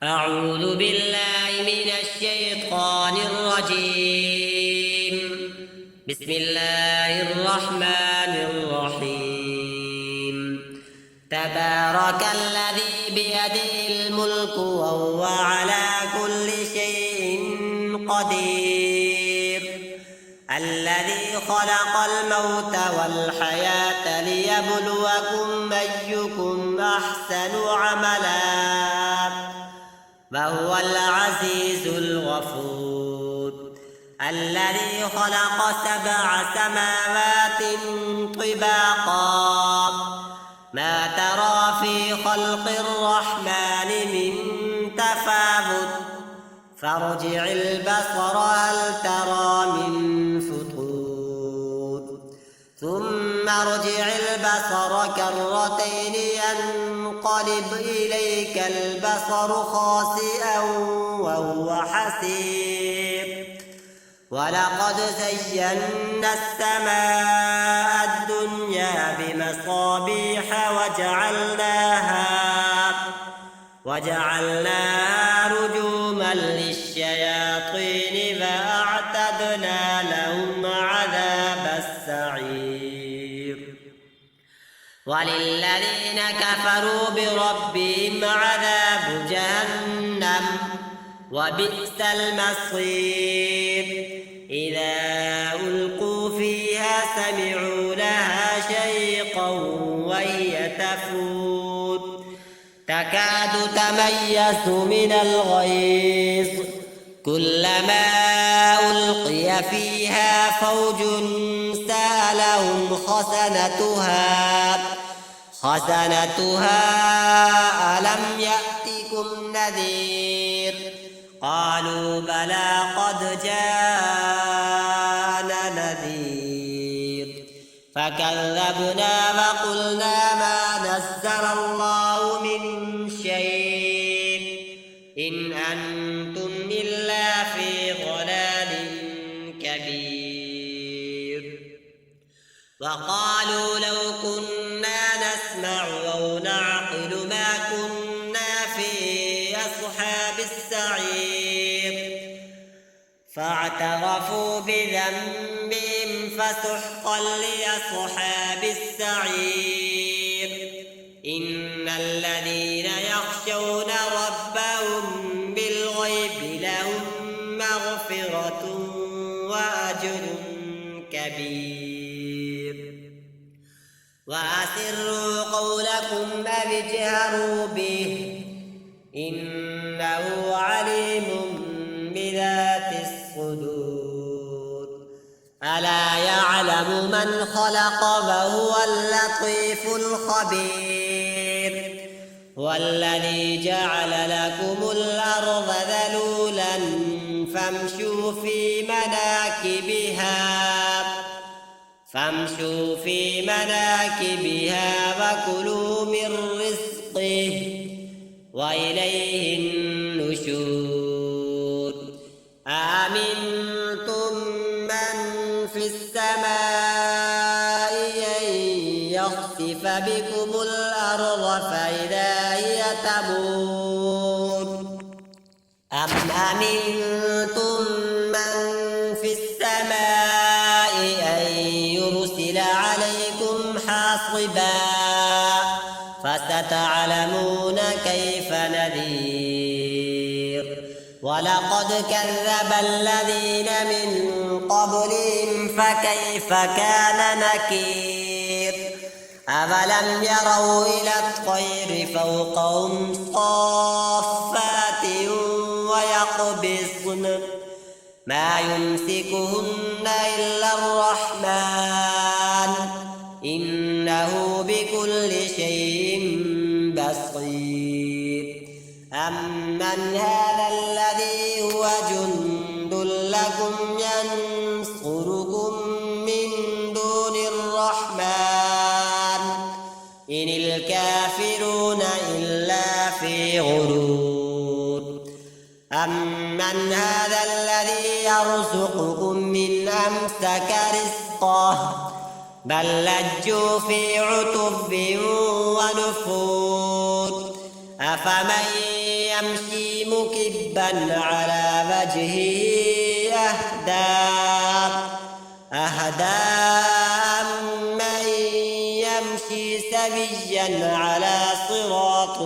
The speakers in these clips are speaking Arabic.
أعوذ بالله من الشيطان الرجيم. بسم الله الرحمن الرحيم. تبارك الذي بيده الملك وهو على كل شيء قدير. الذي خلق الموت والحياة ليبلوكم أيكم أحسن عملا وهو العزيز الغفور. الذي خلق 7 سماوات طباقا ما ترى في خلق الرحمن من تفاوت فارجع البصر هل ترى من فطور ثم ارجع البصر كرتين ينقلب إليك البصر خاسئا وهو حسير. ولقد زينا السماء الدنيا بمصابيح وجعلناها رجوما للشياطين فأعتدنا لهم عذاب السعير. وللذين كفروا بربهم عذاب جهنم وبئس المصير. إذا ألقوا فيها سمعوا لها شيقا وهي تفور تكاد تميز من الغيظ كلما ألقي فيها فوج سألهم خزنتها ألم يأتكم نذير قالوا بلى قد جاءنا نذير فكذبنا وقلنا ما نزل الله من شيء إن أنتم إلا في ضلال كبير. وقالوا لو كنا نسمع أو نعقل ما كنا في أصحاب السعير فاعترفوا بذنبهم فسحقا لأصحاب السعير. إن الذين يخشون ربهم بالغيب لهم مغفرة وأجر كبير. وأسروا قولكم أو اجهروا به إنه عليم بذات الصدور. ألا يعلم من خلق وهو اللطيف الخبير. والذي جعل لكم الأرض ذلولا فامشوا في مناكبها وكلوا من رزقه وإليه النشور. آمنتم من في السماء أن يخسف بكم الأرض فإذا هي تمور أم أمنتم من في السماء أن يرسل عليكم حاصبا فستعلمون كيف نذير. ولقد كذب الذين من قبلهم فكيف كان نكير. أفلم يروا إلى الطير فوقهم صافات ويقبضن ما يمسكهن إلا الرحمن إنه بكل شيء بصير. أمن هذا الذي هو جند لكم ينصركم من دون الرحمن إن الكافرون إلا في غرور. أمن هذا الذي يرزقكم من أمسك رزقه بل لجوا في عتب ونفور. أفمن يمشي مكبا على وجهه أهدى من يمشي سويا على صراط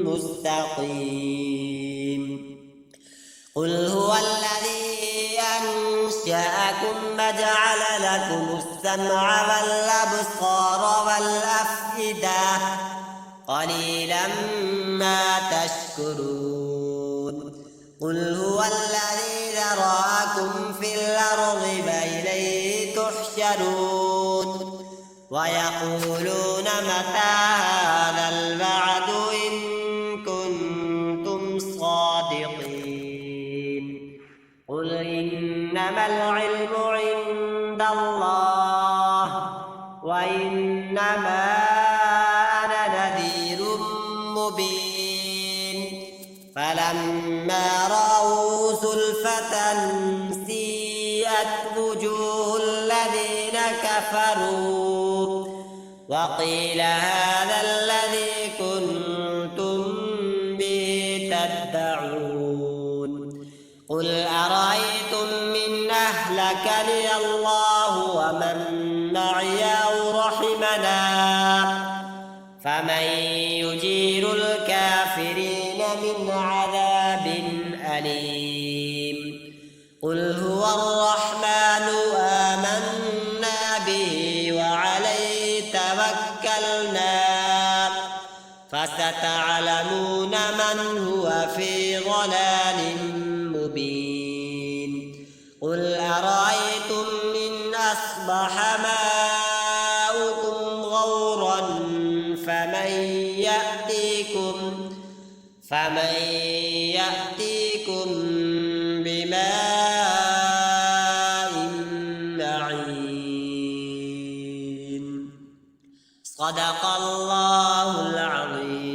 مستقيم قل هو الذي أنشأكم وجعل لكم السمع والأبصار والأفئدة قليلا ما تشكرون قل هو الذي ذرأكم في الأرض وإليه تحشرون ويقولون متى هذا الوعد إن كنتم صادقين قل إنما العلم عند الله وإنما أنا نذير مبين فلما رأوا زلفة سيئت وجوه الذين كفروا وقيل هذا الذي كنتم به تدعون قل أرأيتم من أهلكني الله ومن معي أو رحمنا فمن يجير الكافرين من عذاب أليم قل هو الرحمن آمنا به وعليه توكلنا فستعلمون من هو في ضلال مبين قل أرأيتم إن أصبح ماؤكم غورا فمن يأتيكم بماء معين صدق الله العظيم.